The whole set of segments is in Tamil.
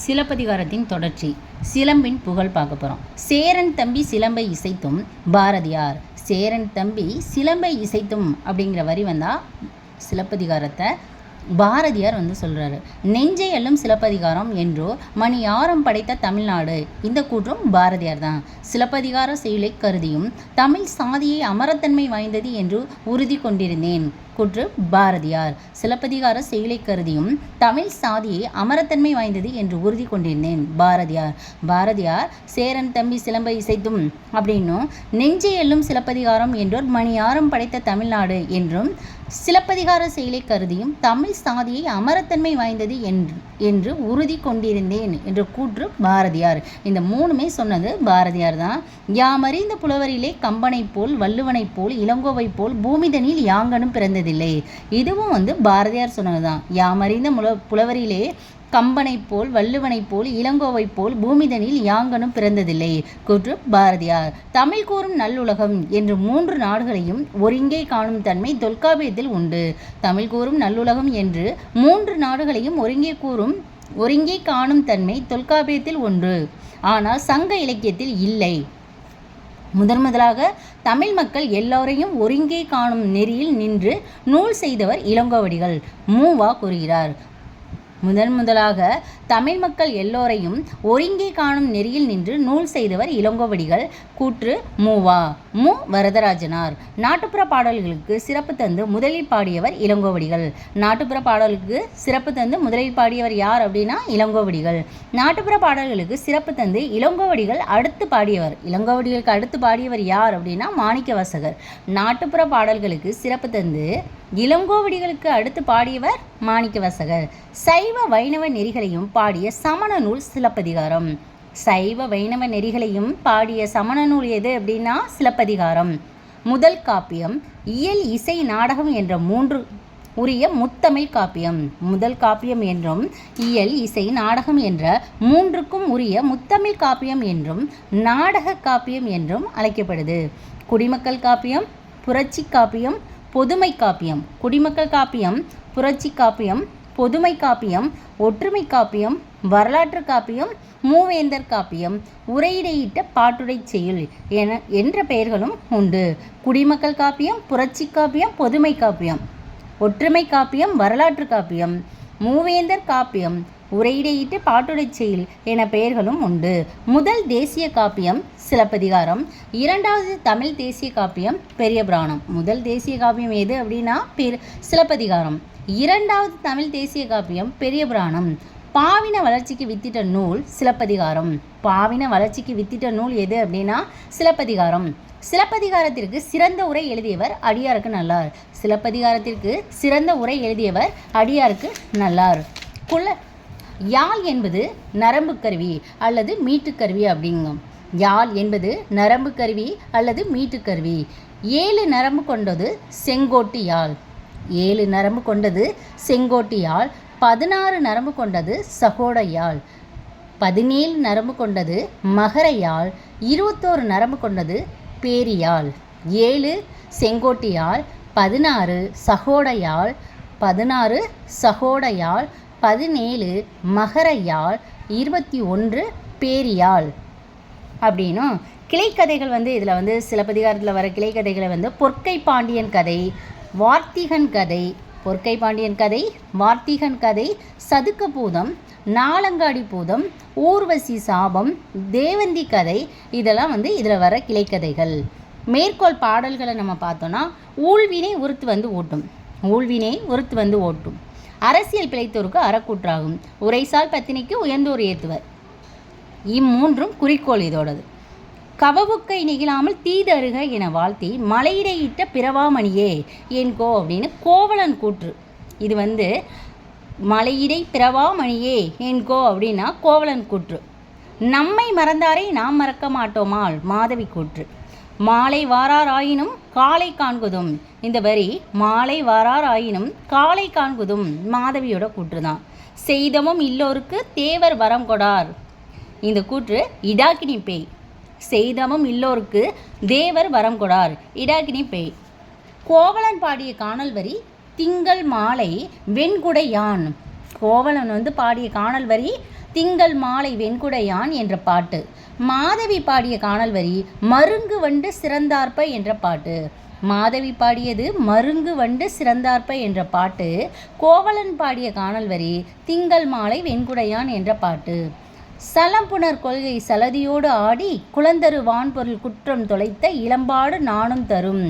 சிலப்பதிகாரத்தின் தொடர்ச்சி. சிலம்பின் புகழ் பார்க்க போகிறோம். சேரன் தம்பி சிலம்பை இசைத்தும் பாரதியார். சேரன் தம்பி சிலம்பை இசைத்தும் அப்படிங்கிற வரி வந்தால் சிலப்பதிகாரத்தை பாரதியார் சொல்கிறாரு. நெஞ்சை அள்ளும் சிலப்பதிகாரம் என்றோ மணி ஆரம் படைத்த தமிழ்நாடு. இந்த கூற்றும் பாரதியார் தான். சிலப்பதிகார செயலை கருதியும் தமிழ் சாதியை அமரத்தன்மை வாய்ந்தது என்று உறுதி கொண்டிருந்தேன். கூற்று பாரதியார். சிலப்பதிகார செயலை கருதியும் தமிழ் சாதியை அமரத்தன்மை வாய்ந்தது என்று உறுதி கொண்டிருந்தேன். பாரதியார். பாரதியார் சேரன் தம்பி சிலம்பை இசைத்தும் அப்படின்னும் நெஞ்சை எல்லும் சிலப்பதிகாரம் என்றோர் மணி ஆரம் படைத்த தமிழ்நாடு என்றும் சிலப்பதிகார செயலை கருதியும் தமிழ் சாதியை அமரத்தன்மை வாய்ந்தது என்று உறுதி கொண்டிருந்தேன் என்ற கூற்று பாரதியார். இந்த மூணுமே சொன்னது பாரதியார் தான். யாமறிந்த புலவரிலே கம்பனை போல் வள்ளுவனை போல் இளங்கோவை போல் பூமிதனில் யாங்கனும் பிறந்ததில்லை. இதுவும் பாரதியார் சொன்னதுதான். யாமறிந்த புலவரிலே கம்பனை போல் வள்ளுவனை போல் இளங்கோவை போல் பூமிதனில் யாங்கனும் பிறந்ததில்லை. கூற்று பாரதியார். தமிழ் கூறும் நல்லுலகம் என்று 3 நாடுகளையும் ஒருங்கே காணும் தன்மை தொல்காப்பியத்தில் உண்டு. தமிழ் கூறும் நல்லுலகம் என்று 3 நாடுகளையும் ஒருங்கே காணும் தன்மை தொல்காப்பியத்தில் உண்டு. ஆனால் சங்க இலக்கியத்தில் இல்லை. முதலாக தமிழ் மக்கள் எல்லோரையும் ஒருங்கே காணும் நெறியில் நின்று நூல் செய்தவர் இளங்கோவடிகள். மூவா கூறுகிறார். முதலாக தமிழ் மக்கள் எல்லோரையும் ஒருங்கே காணும் நெறியில் நின்று நூல் செய்தவர் இளங்கோவடிகள். கூற்று மூவா. மு வரதராஜனார். நாட்டுப்புற பாடல்களுக்கு சிறப்பு தந்து முதலில் பாடியவர் இளங்கோவடிகள். நாட்டுப்புற பாடலுக்கு சிறப்பு தந்து முதலில் பாடியவர் யார் அப்படின்னா இளங்கோவடிகள். நாட்டுப்புற பாடல்களுக்கு சிறப்பு தந்து இளங்கோவடிகள் அடுத்து பாடியவர். இளங்கோவடிகளுக்கு அடுத்து பாடியவர் யார் அப்படின்னா மாணிக்கவாசகர். நாட்டுப்புற பாடல்களுக்கு சிறப்பு தந்து இளங்கோவடிகளுக்கு அடுத்து பாடியவர் மாணிக்கவாசகர். சைவ வைணவ நெறிகளையும் பாடிய சமண நூல் சிலப்பதிகாரம். சைவ வைணவ நெறிகளையும் பாடிய சமண நூல் எது அப்படின்னா சிலப்பதிகாரம். முதல் காப்பியம் இயல் இசை நாடகம் என்ற 3 உரிய முத்தமிழ் காப்பியம். முதல் காப்பியம் என்றும் இயல் இசை நாடகம் என்ற 3க்கும் உரிய முத்தமிழ் காப்பியம் என்றும் நாடக காப்பியம் என்றும் அழைக்கப்படுது. குடிமக்கள் காப்பியம், புரட்சி காப்பியம், பொதுமை காப்பியம். குடிமக்கள் காப்பியம், புரட்சி காப்பியம், பொதுமை காப்பியம், ஒற்றுமை காப்பியம், வரலாற்று காப்பியம், மூவேந்தர் காப்பியம், உரையிடையிட்ட பாட்டுடை செயல் என்ற பெயர்களும் உண்டு. குடிமக்கள் காப்பியம், புரட்சி காப்பியம், பொதுமை காப்பியம், ஒற்றுமை காப்பியம், வரலாற்று காப்பியம், மூவேந்தர் காப்பியம், உரையிடையிட்ட பாட்டுடை செயல் என பெயர்களும் உண்டு. முதல் தேசிய காப்பியம் சிலப்பதிகாரம். இரண்டாவது தமிழ் தேசிய காப்பியம் பெரிய புராணம். முதல் தேசிய காப்பியம் எது அப்படின்னா சிலப்பதிகாரம். இரண்டாவது தமிழ் தேசிய காப்பியம் பெரிய புராணம். பாவின வளர்ச்சிக்கு வித்திட்ட நூல் சிலப்பதிகாரம். பாவின வளர்ச்சிக்கு வித்திட்ட நூல் எது அப்படின்னா சிலப்பதிகாரம். சிலப்பதிகாரத்திற்கு சிறந்த உரை எழுதியவர் அடியாருக்கு நல்லார். சிலப்பதிகாரத்திற்கு சிறந்த உரை எழுதியவர் அடியாருக்கு நல்லார். யாழ் என்பது நரம்பு கருவி அல்லது மீட்டுக்கருவி அப்படிங்கும். யாழ் என்பது நரம்பு கருவி அல்லது மீட்டுக்கருவி. 7 நரம்பு கொண்டது செங்கோட்டு யாழ். 7 நரம்பு கொண்டது செங்கோட்டு யாழ். 16 நரம்பு கொண்டது சகோட யாழ். 17 நரம்பு கொண்டது மகர யாழ். 21 நரம்பு கொண்டது பேரியாழ். 7 செங்கோட்டு யாழ், 16 சகோட யாழ், 16 சகோட யாழ், 17 மகர யாழ், 21 பேரியாழ் அப்படின்னும் கிளைக்கதைகள் இதில் சிலப்பதிகாரத்தில் வர கிளைக்கதைகளை பொற்கை பாண்டியன் கதை, வார்த்திகன் கதை, பொற்கை பாண்டியன் கதை, வார்த்திகன் கதை, சதுக்க பூதம், நாலங்காடி பூதம், ஊர்வசி சாபம், தேவந்தி கதை இதெல்லாம் இதில் வர கிளைக்கதைகள். மேற்கோள் பாடல்களை நம்ம பார்த்தோன்னா ஊழ்வினை உறுத்து ஓட்டும். ஊழ்வினை உறுத்து ஓட்டும். அரசியல் பிழைத்தோருக்கு அறக்கூற்றாகும். உரைசால் பத்தினிக்கு உயர்ந்தோர் ஏத்துவர். இம்மூன்றும் குறிக்கோள் இதோடது. கவவுக்கை நெகிழாமல் தீதருக என வாழ்த்தி மலையிடையிட்ட பிறவாமணியே என்கோ அப்படின்னு கோவலன் கூற்று. இது மலையிடை பிறவாமணியே என்கோ அப்படின்னா கோவலன் கூற்று. நம்மை மறந்தாரை நாம் மறக்க மாட்டோமால் மாதவி கூற்று. மாலை வாரார் ஆயினும் காலை காண்குதும். இந்த வரி மாலை வாரார் ஆயினும் காலை காண்குதும் மாதவியோட கூற்று தான். செய்தமும் இல்லோருக்கு தேவர் வரம் கொடார். இந்த கூற்று இடாக்கினி பேய். செய்தமும் இல்லோருக்கு தேவர் வரம் கொடார், இடாக்கினி பேய். கோவலன் பாடிய காணல் வரி திங்கள் மாலை வெண்குடை யான். கோவலன் பாடிய காணல் வரி திங்கள் மாலை வெண்குடையான் என்ற பாட்டு. மாதவி பாடிய காணல் வரி மருங்கு வண்டு சிறந்தார்ப்ப என்ற பாட்டு. மாதவி பாடியது மருங்கு வண்டு சிறந்தார்ப்ப என்ற பாட்டு. கோவலன் பாடிய காணல் வரி திங்கள் மாலை வெண்குடையான் என்ற பாட்டு. சலம்புணர் கொள்கை சலதியோடு ஆடி குளந்தரு வான்பொருள் குற்றம் தொலைத்த இளம்பாடு நானும் தரும்.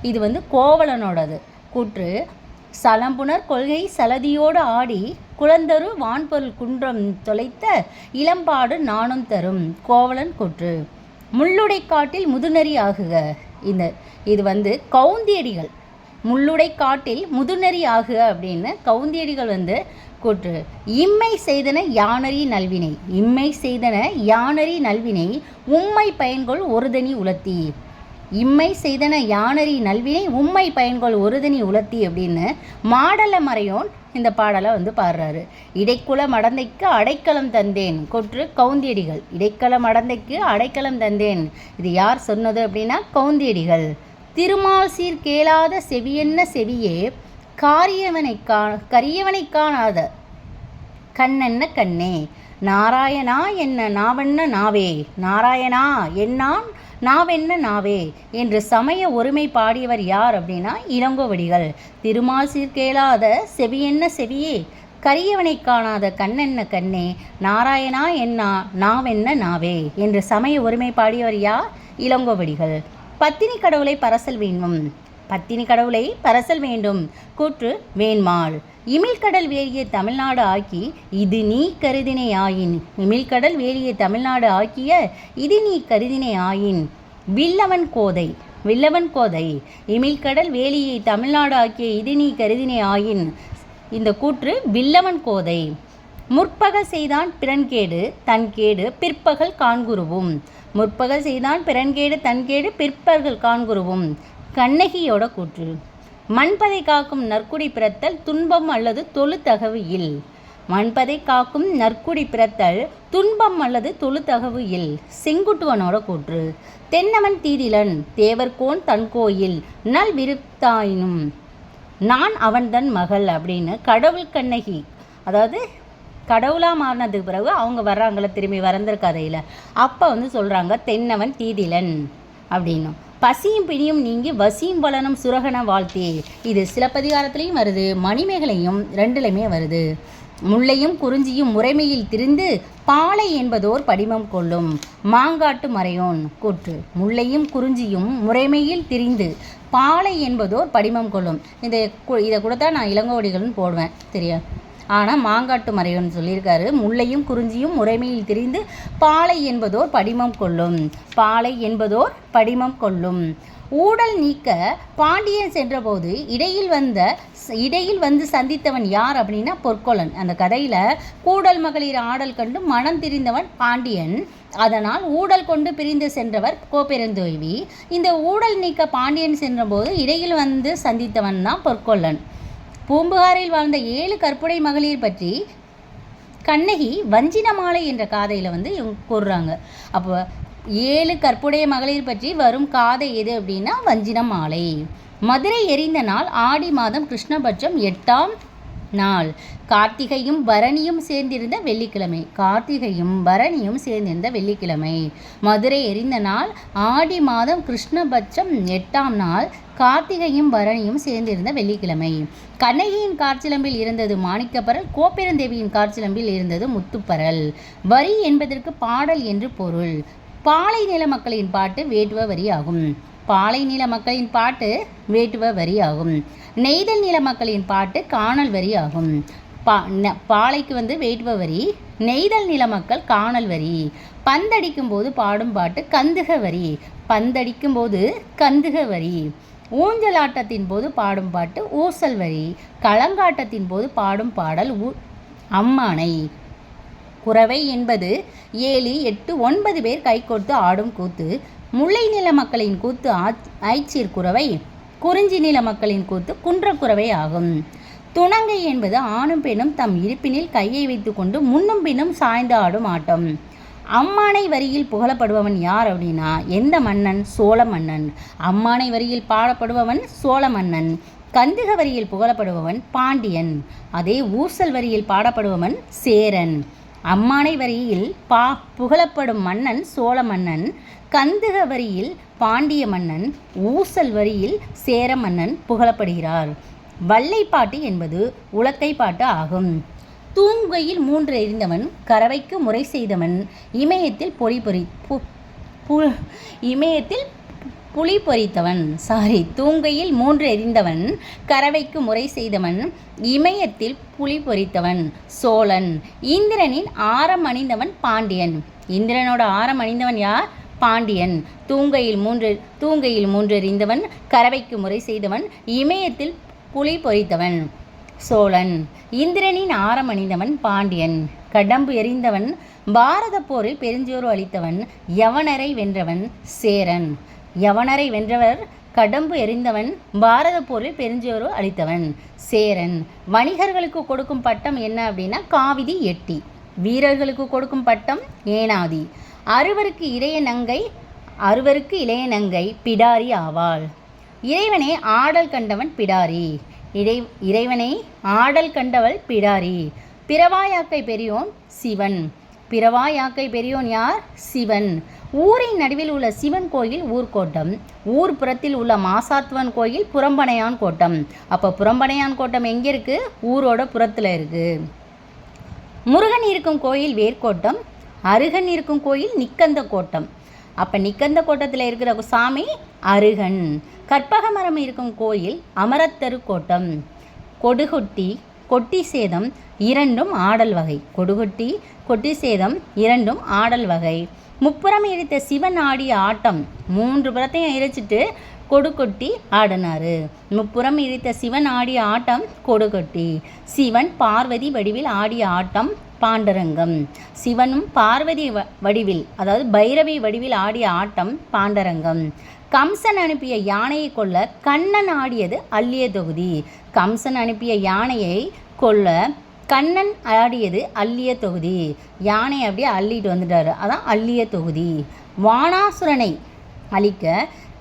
இது கோவலனோடது கூற்று. சலம்புணர் கொள்கை சலதியோடு ஆடி குளந்தரு வான்பொருள் குன்றம் தொலைத்த இளம்பாடு நானும் தரும், கோவலன் கூற்று. முள்ளுடை காட்டில் முதுநெறி ஆகுக. இது கவுந்தியடிகள். முள்ளுடை காட்டில் முதுநெறி ஆகுக அப்படின்னு கவுந்தியடிகள் கூற்று. இம்மை செய்தன யானரி நல்வினை. இம்மை செய்தன யானரி நல்வினை உம்மை பயன்கொள் ஒருதனி உலத்தி. இம்மை செய்தன யானரி நல்வினை உம்மை பயன்கொள் ஒருதனி உலத்தி அப்படின்னு மாடல மறையோன் இந்த பாடலை பாடுறாரு. இடைக்குல மடந்தைக்கு அடைக்கலம் தந்தேன் கூற்று கவுந்தியடிகள். இடைக்கல மடந்தைக்கு அடைக்கலம் தந்தேன், இது யார் சொன்னது அப்படின்னா கவுந்தியடிகள். திருமால் சீர் கேளாத செவியென்ன செவியே கரியவனை காணாத கண்ணென்ன கண்ணே நாராயணா என்ன நாவென்ன நாவே. நாராயணா என்னான் நாவென்ன நாவே என்று சமய ஒருமை பாடியவர் யார் அப்படின்னா இளங்கோவடிகள். திருமால் சீர்கேளாத செவியென்ன செவியே கரியவனை காணாத கண்ணென்ன கண்ணே நாராயணா என்னா நாவென்ன நாவே என்று சமய ஒருமை பாடியவர் யார் இளங்கோவடிகள். பத்தினி கடவுளை பரசல் வேண்டும். பத்தினி கடவுளை பரசல் வேண்டும் கூற்று வேண்மாள். இமிழ்கடல் வேலியை தமிழ்நாடு ஆக்கி இது நீ கருதினை ஆயின். இமிழ்கடல் வேலியை தமிழ்நாடு ஆக்கிய இது நீ கருதினை ஆயின். வில்லவன் கோதை. வில்லவன் கோதை இமிழ்கடல் வேலியை தமிழ்நாடு ஆக்கிய இது நீ கருதினை ஆயின். இந்த கூற்று வில்லவன் கோதை. முற்பகல் செய்தான் பிறன்கேடு தன்கேடு பிற்பகல் காண்குருவும். முற்பகல் செய்தான் பிறன்கேடு தன்கேடு பிற்பகல் காண்குருவும் கண்ணகியோட கூற்று. மண்பதை காக்கும் நற்குடி பிறத்தல் துன்பம் அல்லது தொழுத்தகவு இல். மண்பதை காக்கும் நற்குடி பிறத்தல் துன்பம் அல்லது தொழுத்தகவு இல் செங்குட்டுவனோட கூற்று. தென்னவன் தீதிலன் தேவர்கோன் தன்கோயில் நல் விருத்தாயினும் நான் அவன்தன் மகள் அப்படின்னு கடவுள் கண்ணகி, அதாவது கடவுளாக மாறினதுக்கு பிறகு அவங்க வர்றாங்கள திரும்பி வரந்திர கதையில் அப்போ சொல்கிறாங்க தென்னவன் தீதிலன் அப்படின்னும். பசியும் பிணியும் நீங்கி வசியும் வளனும் சுரகன வாழ்த்தே, இது சிலப்பதிகாரத்திலையும் வருது, மணிமேகலையும் ரெண்டுலையுமே வருது. முல்லையும் குறிஞ்சியும் முறைமையில் திரிந்து பாலை என்பதோர் படிமம் கொள்ளும் மாங்காட்டு மறையோன் கூற்று. முல்லையும் குறிஞ்சியும் முறைமையில் திரிந்து பாலை என்பதோர் படிமம் கொள்ளும். இதை கூட தான் நான் இளங்கோவடிகள்னு போடுவேன் தெரியும். ஆனால் மாங்காட்டு மறையோன் சொல்லியிருக்காரு. முல்லையும் குறிஞ்சியும் முறைமையில் திரிந்து பாலை என்பதோர் படிமம் கொள்ளும். பாலை என்பதோர் படிமம் கொள்ளும். ஊடல் நீக்க பாண்டியன் சென்றபோது இடையில் வந்து சந்தித்தவன் யார் அப்படின்னா பொற்கொல்லன். அந்த கதையில் கூடல் மகளிர் ஆடல் கண்டு மனம் திரிந்தவன் பாண்டியன். அதனால் ஊடல் கொண்டு பிரிந்து சென்றவர் கோப்பெருந்தேவி. இந்த ஊடல் நீக்க பாண்டியன் சென்றபோது இடையில் வந்து சந்தித்தவன் தான் பொற்கொல்லன். பூம்புகாரில் வாழ்ந்த 7 கற்புடை மகளிர் பற்றி கண்ணகி வஞ்சினமாலை என்ற காதையில் இவங்க கூறுறாங்க. அப்போ 7 கற்புடைய மகளிர் பற்றி வரும் காதை எது அப்படின்னா வஞ்சினமாலை. மதுரை எரிந்த நாள் ஆடி மாதம் கிருஷ்ணபட்சம் 8ஆம் நாள். கார்த்திகையும் பரணியும் சேர்ந்திருந்த வெள்ளிக்கிழமை. கார்த்திகையும் பரணியும் சேர்ந்திருந்த வெள்ளிக்கிழமை. மதுரை எரிந்த நாள் ஆடி மாதம் கிருஷ்ணபட்சம் 8ஆம் நாள். கார்த்திகையும் பரணியும் சேர்ந்திருந்த வெள்ளிக்கிழமை. கண்ணகியின் காற்சிலம்பில் இருந்தது மாணிக்கப்பரல். கோப்பெருந்தேவியின் காற்சிலம்பில் இருந்தது முத்துப்பரல். வரி என்பதற்கு பாடல் என்று பொருள். பாலை நில மக்களின் பாட்டு வேட்டுவ வரி ஆகும். பாலை நில மக்களின் பாட்டு வேட்டுவ வரி ஆகும். நெய்தல் நில மக்களின் பாட்டு காணல் வரி ஆகும். பாலைக்கு வேட்டுவ வரி, நெய்தல் நில மக்கள் காணல் வரி. பந்தடிக்கும் போது பாடும் பாட்டு கந்துக வரி. பந்தடிக்கும் போது கந்துக வரி. ஊஞ்சலாட்டத்தின் போது பாடும் பாட்டு ஊசல் வரி. களங்காட்டத்தின் போது பாடும் பாடல் அம்மானை. குறவை என்பது 7, 8, 9 பேர் கைகோர்த்து ஆடும் கூத்து. முல்லை நில மக்களின் கூத்து ஐச்சீர் குறவை. குறிஞ்சி நில மக்களின் கூத்து குன்றக்குறவை ஆகும். துணங்கை என்பது ஆணும் பெண்ணும் தம் இருப்பினில் கையை வைத்து கொண்டு முன்னும் பின்னும் சாய்ந்து ஆடும் ஆட்டம். அம்மானை வரியில் புகழப்படுபவன் யார் அப்படின்னா எந்த மன்னன்? சோழ மன்னன். அம்மானை வரியில் பாடப்படுபவன் சோழ மன்னன். கந்துக வரியில் புகழப்படுபவன் பாண்டியன். அதே ஊசல் வரியில் பாடப்படுபவன் சேரன். அம்மானை வரியில் புகழப்படும் மன்னன் சோழ மன்னன், கந்துக வரியில் பாண்டிய மன்னன், ஊசல் வரியில் சேர மன்னன் புகழப்படுகிறார். வல்லைப்பாட்டு என்பது உலக்கை பாட்டு ஆகும். தூங்குகையில் 3 எறிந்தவன், கறவைக்கு முறை செய்தவன், இமயத்தில் புலி பொறித்தவன். தூங்கையில் 3 எறிந்தவன், கறவைக்கு முறை செய்தவன், இமயத்தில் புலி பொறித்தவன் சோழன். இந்திரனின் ஆரம் அணிந்தவன் பாண்டியன். இந்திரனோட ஆரம் அணிந்தவன் யார்? பாண்டியன். தூங்கையில் 3 எறிந்தவன், கறவைக்கு முறை செய்தவன், இமயத்தில் புலி பொறித்தவன் சோழன். இந்திரனின் ஆரம் அணிந்தவன் பாண்டியன். கடம்பு எறிந்தவன், பாரத போரில் பெருஞ்சோறு அளித்தவன், யவனரை வென்றவன் சேரன். யவனரை வென்றவர் கடம்பு எறிந்தவன், பாரத போரில் பெருஞ்சோறு அளித்தவன் சேரன். வணிகர்களுக்கு கொடுக்கும் பட்டம் என்ன அப்படின்னா காவிதி எட்டி. வீரர்களுக்கு கொடுக்கும் பட்டம் ஏனாதி. அறுவருக்கு இளைய நங்கை பிடாரி ஆவாள். இறைவனை ஆடல் கண்டவன் பிடாரி. இறைவனை ஆடல் கண்டவள் பிடாரி. பிறவாயாக்கை பெரியோன் சிவன். பிறவாயாக்கை பெரியோன் யார்? சிவன். ஊரின் நடுவில் உள்ள சிவன் கோயில் ஊர்கோட்டம். ஊர் புறத்தில் உள்ள மாசாத்துவன் கோயில் புறம்பனையான் கோட்டம். அப்போ புறம்பனையான் கோட்டம் எங்கே இருக்குது? ஊரோட புறத்தில் இருக்குது. முருகன் இருக்கும் கோயில் வேர்க்கோட்டம். அருகன் இருக்கும் கோயில் நிக்கந்த கோட்டம். அப்போ நிக்கந்த கோட்டத்தில் இருக்கிற சாமி அருகன். கற்பக மரம் இருக்கும் கோயில் அமரத்தரு கோட்டம். கொடுகொட்டி கொட்டி சேதம் இரண்டும் ஆடல் வகை. கொடுகொட்டி கொட்டி சேதம் இரண்டும் ஆடல் வகை. முப்புறம் எரித்த சிவன் ஆடிய ஆட்டம். 3 புறத்தையும் எரிச்சிட்டு கொடுகொட்டி ஆடினார். முப்புறம் எரித்த சிவன் ஆடிய ஆட்டம் கொடுகொட்டி. சிவன் பார்வதி வடிவில் ஆடிய ஆட்டம் பாண்டரங்கம். சிவனும் பார்வதி வடிவில், அதாவது பைரவி வடிவில் ஆடிய ஆட்டம் பாண்டரங்கம். கம்சன் அனுப்பிய யானையை கொல்ல கண்ணன் ஆடியது அள்ளிய தொகுதி. கம்சன் அனுப்பிய யானையை கொல்ல கண்ணன் ஆடியது அள்ளிய தொகுதி. யானை அப்படியே அள்ளிட்டு வந்துட்டார், அதான் அள்ளிய தொகுதி. வானாசுரனை அழிக்க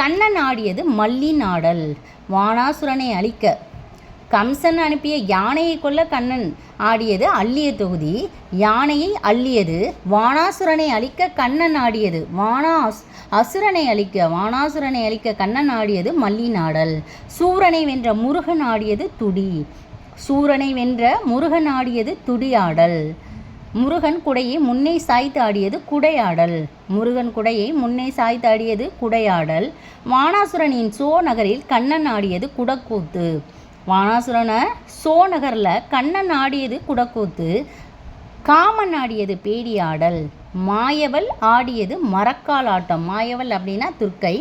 கண்ணன் ஆடியது மல்லின் ஆடல். வானாசுரனை அழிக்க கம்சன் அனுப்பிய யானையை கொல்ல கண்ணன் ஆடியது அள்ளிய தொகுதி. யானையை அள்ளியது. வானாசுரனை அழிக்க கண்ணன் ஆடியது. வானாசுரனை அழிக்க கண்ணன் ஆடியது மல்லின் ஆடல். சூரனை வென்ற முருகன் ஆடியது துடி. சூரனை வென்ற முருகன் ஆடியது துடியாடல். முருகன் குடையை முன்னே சாய்த்து ஆடியது குடையாடல். முருகன் குடையை முன்னே சாய்த்து ஆடியது குடையாடல். வானாசுரனின் சோ நகரில் கண்ணன் ஆடியது குடக்கூத்து. வானாசுரன சோ நகரில் கண்ணன் ஆடியது குடக்கூத்து. காமன் ஆடியது பேடியாடல். மாயவள் ஆடியது மரக்கால் ஆட்டம். மாயவள் அப்படின்னா துர்க்கை,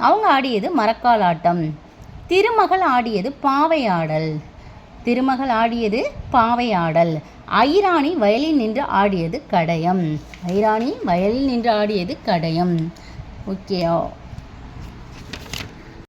அவங்க ஆடியது மரக்கால் ஆட்டம். திருமகள் ஆடியது பாவையாடல். திருமகள் ஆடியது பாவையாடல். ஐராணி வயலில் நின்று ஆடியது கடையம். ஐராணி வயலில் நின்று ஆடியது கடையம். ஓகே.